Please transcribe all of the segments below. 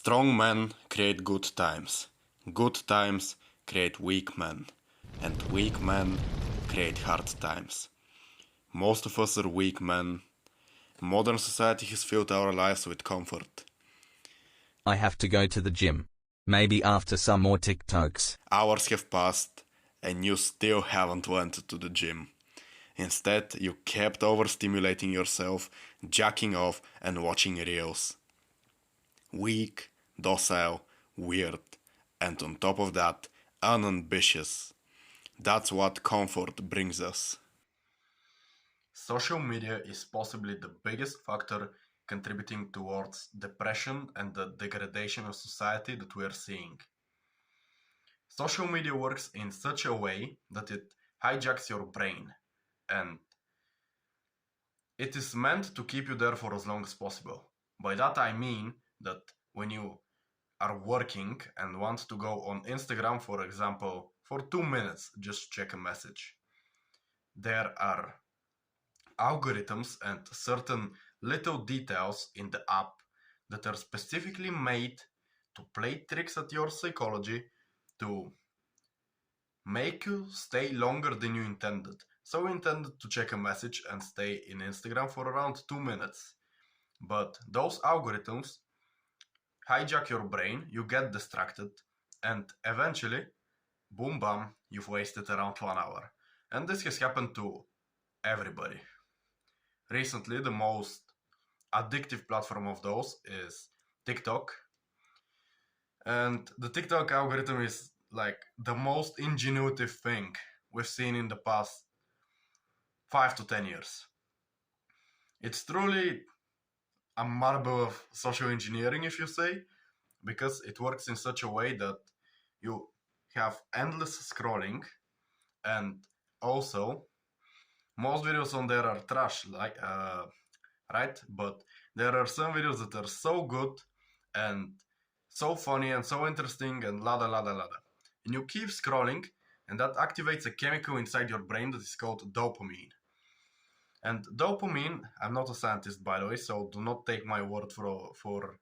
Strong men create good times create weak men, and weak men create hard times. Most of us are weak men. Modern society has filled our lives with comfort. I have to go to the gym. Maybe after some more TikToks. Hours have passed, and you still haven't went to the gym. Instead, you kept overstimulating yourself, jacking off, and watching reels. Weak, docile, weird, and on top of that, unambitious. That's what comfort brings us. Social media is possibly the biggest factor contributing towards depression and the degradation of society that we are seeing. Social media works in such a way that it hijacks your brain, and it is meant to keep you there for as long as possible. By that I mean that when you are working and want to go on Instagram, for example, for 2 minutes, just check a message, there are algorithms and certain little details in the app that are specifically made to play tricks at your psychology to make you stay longer than you intended. So you intended to check a message and stay in Instagram for around 2 minutes. But those algorithms hijack your brain, you get distracted, and eventually, boom bam, you've wasted around 1 hour. And this has happened to everybody. Recently, the most addictive platform of those is TikTok. And the TikTok algorithm is like the most ingenuitive thing we've seen in the past 5 to 10 years. It's truly a marvel of social engineering, if you say, because it works in such a way that you have endless scrolling, and also most videos on there are trash, like right? But there are some videos that are so good and so funny and so interesting and la da la da la da. And you keep scrolling, and that activates a chemical inside your brain that is called dopamine. And dopamine, I'm not a scientist by the way, so do not take my word for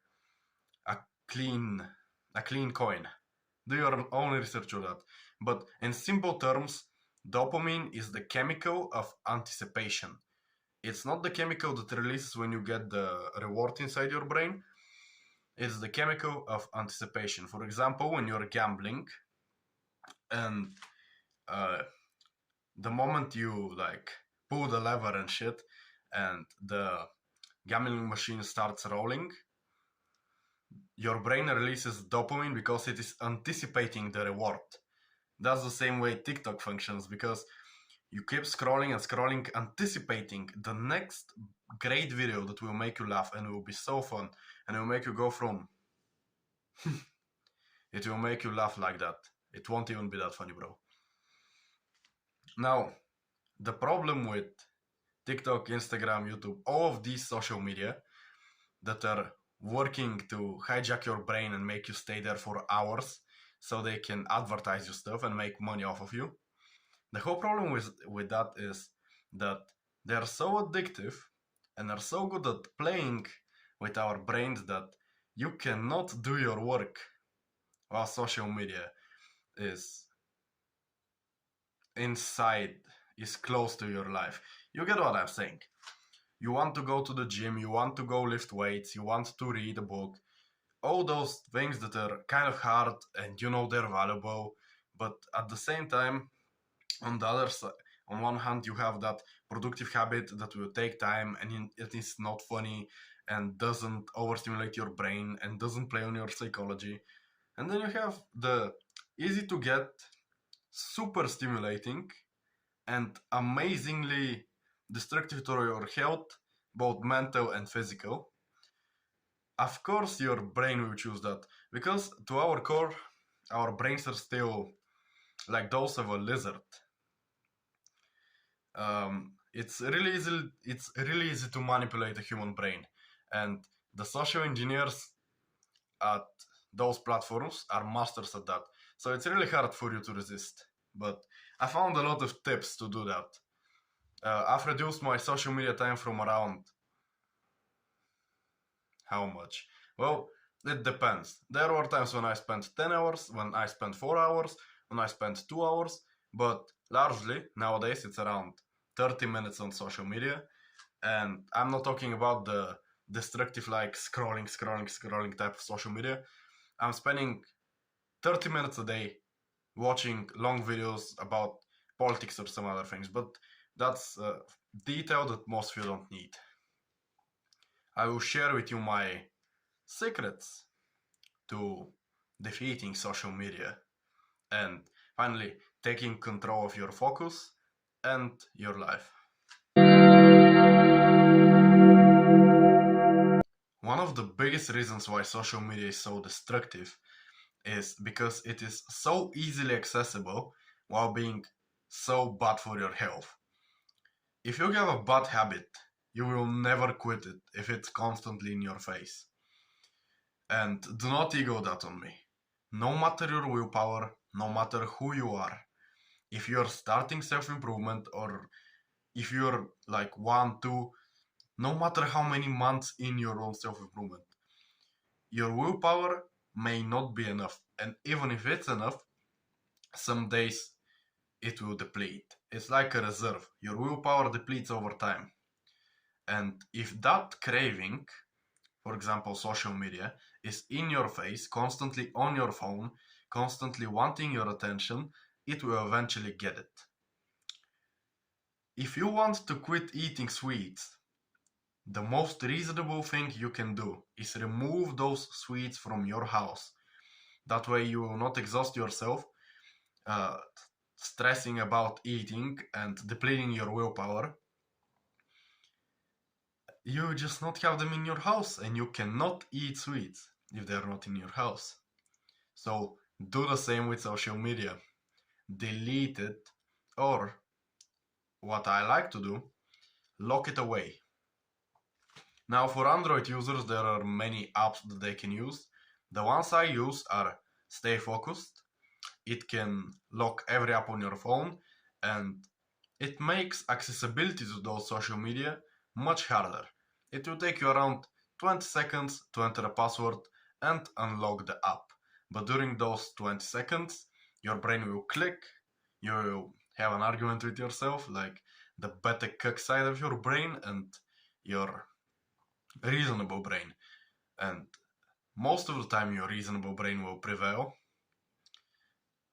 a clean coin. Do your own research on that. But in simple terms, dopamine is the chemical of anticipation. It's not the chemical that releases when you get the reward inside your brain. It's the chemical of anticipation. For example, when you're gambling, and the moment you like pull the lever and shit, and the gambling machine starts rolling, your brain releases dopamine because it is anticipating the reward. That's the same way TikTok functions, because you keep scrolling and scrolling, anticipating the next great video that will make you laugh and will be so fun, and it will make you go from it will make you laugh like that. It won't even be that funny, bro. Now, the problem with TikTok, Instagram, YouTube, all of these social media that are working to hijack your brain and make you stay there for hours so they can advertise you stuff and make money off of you. The whole problem with that is that they're so addictive and are so good at playing with our brains that you cannot do your work while social media is inside, is close to your life. You get what I'm saying? You want to go to the gym, you want to go lift weights, you want to read a book, all those things that are kind of hard and you know they're valuable, but at the same time, on the other side, on one hand, you have that productive habit that will take time and it is not funny and doesn't overstimulate your brain and doesn't play on your psychology. And then you have the easy to get, super stimulating, and amazingly destructive to your health, both mental and physical. Of course, your brain will choose that because, to our core, our brains are still like those of a lizard. It's really easy. It's really easy to manipulate a human brain, and the social engineers at those platforms are masters at that. So it's really hard for you to resist. But I found a lot of tips to do that. I've reduced my social media time from around how much? Well, It depends. There were times when I spent 10 hours, when I spent 4 hours, when I spent 2 hours, but largely nowadays it's around 30 minutes on social media. And I'm not talking about the destructive, like scrolling type of social media. I'm spending 30 minutes a day watching long videos about politics or some other things, but that's detail that most of you don't need. I will share with you my secrets to defeating social media and finally taking control of your focus and your life. One of the biggest reasons why social media is so destructive is because it is so easily accessible while being so bad for your health. If you have a bad habit, you will never quit it if it's constantly in your face. And do not ego that on me. No matter your willpower, no matter who you are, if you're starting self-improvement or if you're like 1, 2, no matter how many months in your own self-improvement, your willpower may not be enough. And even if it's enough, some days it will deplete. It's like a reserve. Your willpower depletes over time. And if that craving, for example, social media, is in your face, constantly on your phone, constantly wanting your attention, it will eventually get it. If you want to quit eating sweets, the most reasonable thing you can do is remove those sweets from your house. That way you will not exhaust yourself uh, stressing about eating and depleting your willpower. You just not have them in your house and you cannot eat sweets if they're not in your house. So do the same with social media. Delete it, or what I like to do, lock it away. Now for Android users there are many apps that they can use. The ones I use are Stay Focused. It can lock every app on your phone and it makes accessibility to those social media much harder. It will take you around 20 seconds to enter a password and unlock the app. But during those 20 seconds, your brain will click, you will have an argument with yourself, like the beta cuck side of your brain and your reasonable brain. And most of the time, your reasonable brain will prevail.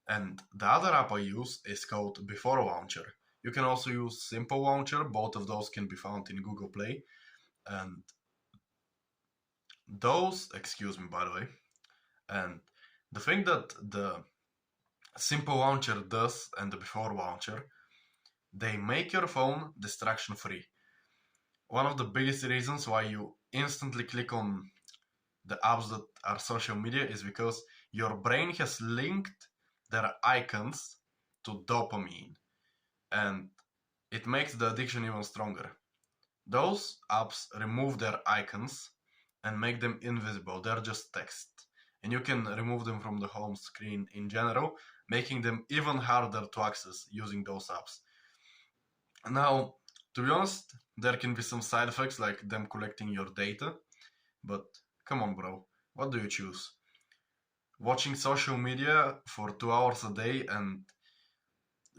And the other app I use is called Before Launcher. You can also use Simple Launcher, both of those can be found in Google Play. And those, excuse me by the way, and the thing that the Simple Launcher does and the Before Launcher, they make your phone distraction free. One of the biggest reasons why you instantly click on the apps that are social media is because your brain has linked their icons to dopamine, and it makes the addiction even stronger. Those apps remove their icons and make them invisible. They're just text. And you can remove them from the home screen in general, making them even harder to access using those apps. Now, to be honest, there can be some side effects like them collecting your data, but come on, bro, what do you choose? Watching social media for 2 hours a day and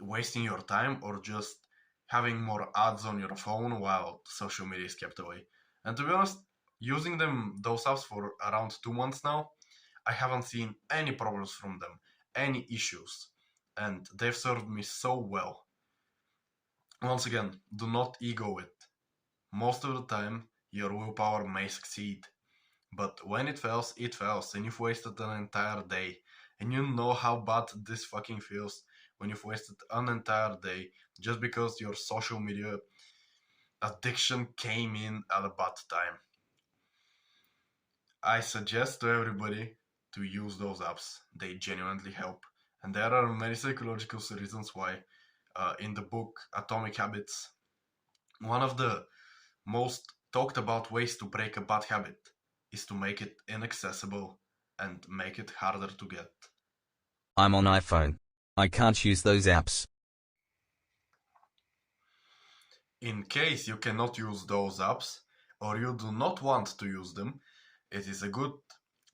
wasting your time, or just having more ads on your phone while social media is kept away? And to be honest, using those apps for around 2 months now, I haven't seen any problems from them, any issues, and they've served me so well. Once again, do not ego it. Most of the time, your willpower may succeed, but when it fails, and you've wasted an entire day. And you know how bad this fucking feels when you've wasted an entire day just because your social media addiction came in at a bad time. I suggest to everybody to use those apps. They genuinely help. And there are many psychological reasons why. In the book Atomic Habits, one of the most talked about ways to break a bad habit is to make it inaccessible and make it harder to get. I'm on iPhone. I can't use those apps. In case you cannot use those apps or you do not want to use them, it is a good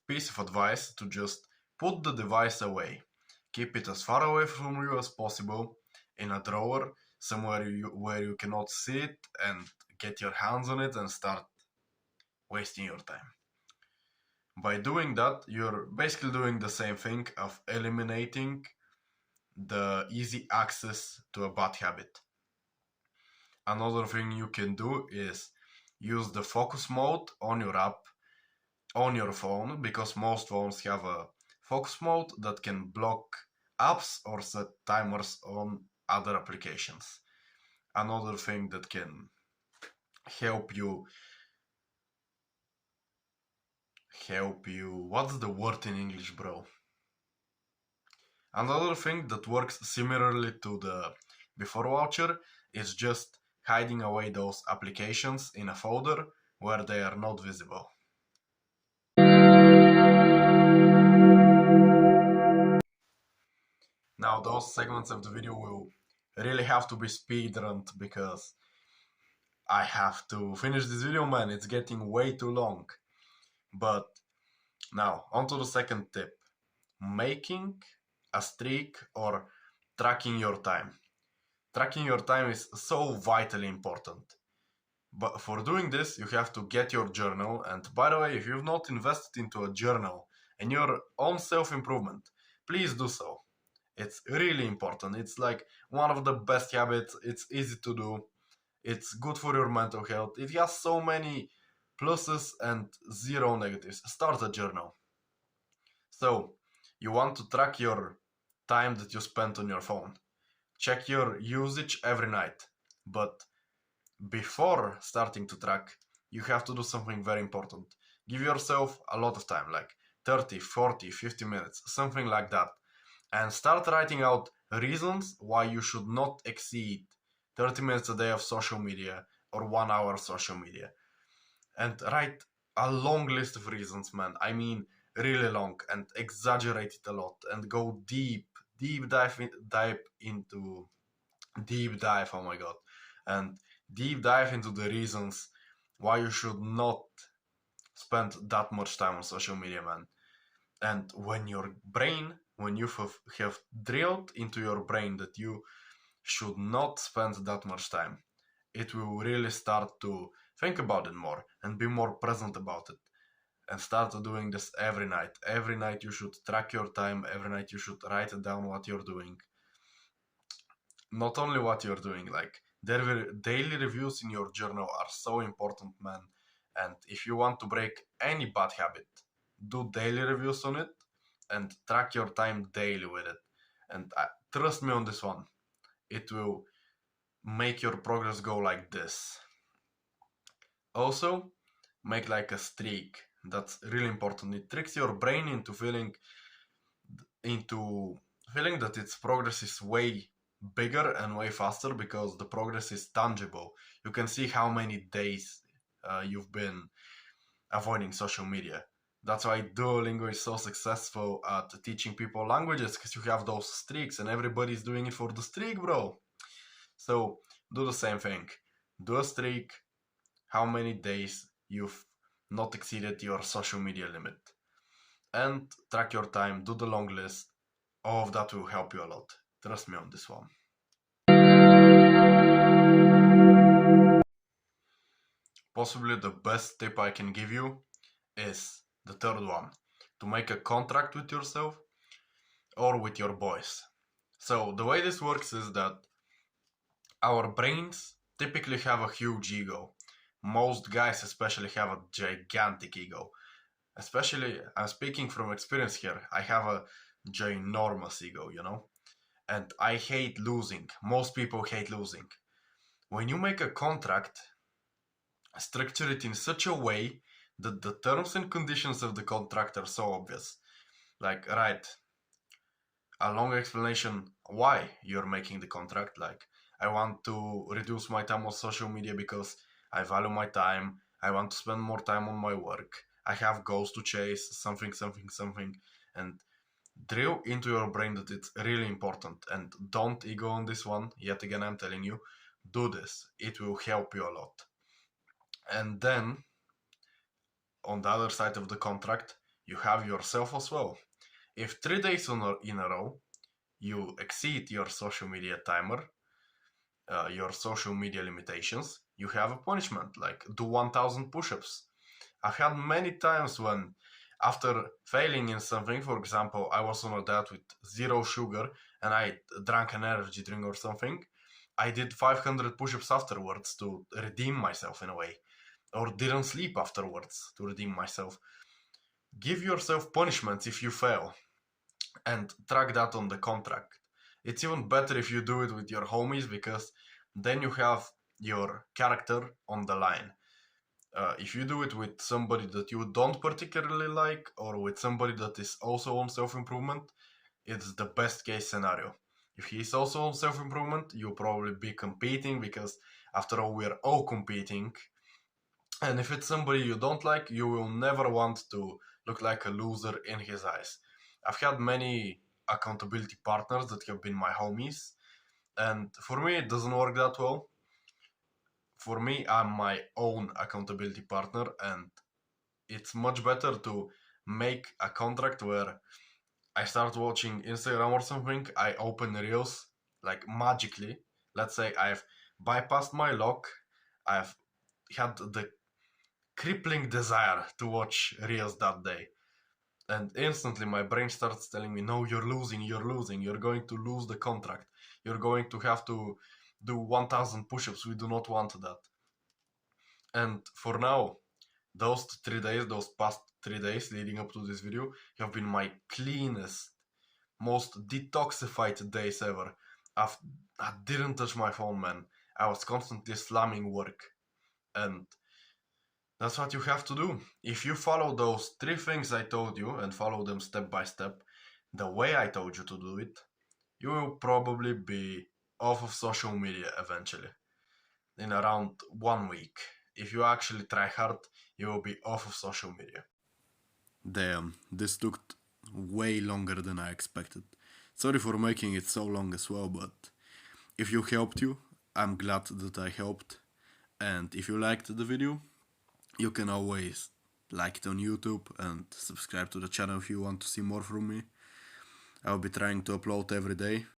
piece of advice to just put the device away. Keep it as far away from you as possible, in a drawer, somewhere where you cannot see it and get your hands on it and start wasting your time. By doing that, you're basically doing the same thing of eliminating the easy access to a bad habit. Another thing you can do is use the focus mode on your app on your phone, because most phones have a focus mode that can block apps or set timers on other applications. Another thing that can help you, what's the word in English, bro? Another thing that works similarly to the before voucher is just hiding away those applications in a folder where they are not visible. Now those segments of the video will really have to be speedrunned because I have to finish this video, man. It's getting way too long. But now, on to the second tip. Making a streak or tracking your time. Tracking your time is so vitally important. But for doing this, you have to get your journal. And by the way, if you've not invested into a journal and your own self-improvement, please do so. It's really important. It's like one of the best habits. It's easy to do. It's good for your mental health. It has so many pluses and zero negatives. Start a journal. So, you want to track your time that you spent on your phone. Check your usage every night. But before starting to track, you have to do something very important. Give yourself a lot of time, like 30, 40, 50 minutes, something like that. And start writing out reasons why you should not exceed 30 minutes a day of social media or 1 hour of social media. And write a long list of reasons, man. I mean, really long, and exaggerate it a lot and go deep dive, oh my god, and deep dive into the reasons why you should not spend that much time on social media, man. And when you have drilled into your brain that you should not spend that much time, it will really start to think about it more and be more present about it, and start doing this every night. Every night you should track your time. Every night you should write down what you're doing. Not only what you're doing, like daily reviews in your journal are so important, man. And if you want to break any bad habit, do daily reviews on it and track your time daily with it. And trust me on this one, it will make your progress go like this. Also, make like a streak. That's really important. It tricks your brain into feeling that its progress is way bigger and way faster, because the progress is tangible. You can see how many days you've been avoiding social media. That's why Duolingo is so successful at teaching people languages, because you have those streaks and everybody's doing it for the streak, bro. So do the same thing. Do a streak, how many days you've not exceeded your social media limit, and track your time, do the long list. All of that will help you a lot. Trust me on this one. Possibly the best tip I can give you is the third one: to make a contract with yourself or with your boys. So the way this works is that our brains typically have a huge ego. Most guys especially have a gigantic ego. Especially, I'm speaking from experience here, I have a ginormous ego, and I hate losing. Most people hate losing. When you make a contract, structure it in such a way that the terms and conditions of the contract are so obvious. Like, write a long explanation why you're making the contract. Like, I want to reduce my time on social media because I value my time. I want to spend more time on my work. I have goals to chase, something, and drill into your brain that it's really important. And don't ego on this one. Yet again, I'm telling you, do this. It will help you a lot. And then, on the other side of the contract, you have yourself as well. If 3 days in a row you exceed your social media timer, your social media limitations, you have a punishment, like do 1000 push-ups. I've had many times when, after failing in something, for example, I was on a diet with zero sugar and I drank an energy drink or something, I did 500 push-ups afterwards to redeem myself in a way, or didn't sleep afterwards to redeem myself. Give yourself punishments if you fail and track that on the contract. It's even better if you do it with your homies, because then you have your character on the line. If you do it with somebody that you don't particularly like, or with somebody that is also on self-improvement, it's the best case scenario. If he's also on self-improvement, you'll probably be competing, because after all, we're all competing. And if it's somebody you don't like, you will never want to look like a loser in his eyes. I've had many accountability partners that have been my homies, and for me, it doesn't work that well. For me, I'm my own accountability partner, and it's much better to make a contract where I start watching Instagram or something, I open Reels, like magically. Let's say I've bypassed my lock, I've had the crippling desire to watch Reels that day. And instantly my brain starts telling me, no, you're losing, you're going to lose the contract. You're going to have to do 1000 push-ups. We do not want that. And for now, those 3 days, those past 3 days leading up to this video, have been my cleanest, most detoxified days ever. I didn't touch my phone, man. I was constantly slamming work. And that's what you have to do. If you follow those 3 things I told you and follow them step by step, the way I told you to do it, you will probably be off of social media eventually, in around 1 week. If you actually try hard, you will be off of social media. Damn, this took way longer than I expected. Sorry for making it so long as well, but if you helped you, I'm glad that I helped. And if you liked the video, you can always like it on YouTube and subscribe to the channel if you want to see more from me. I'll be trying to upload every day.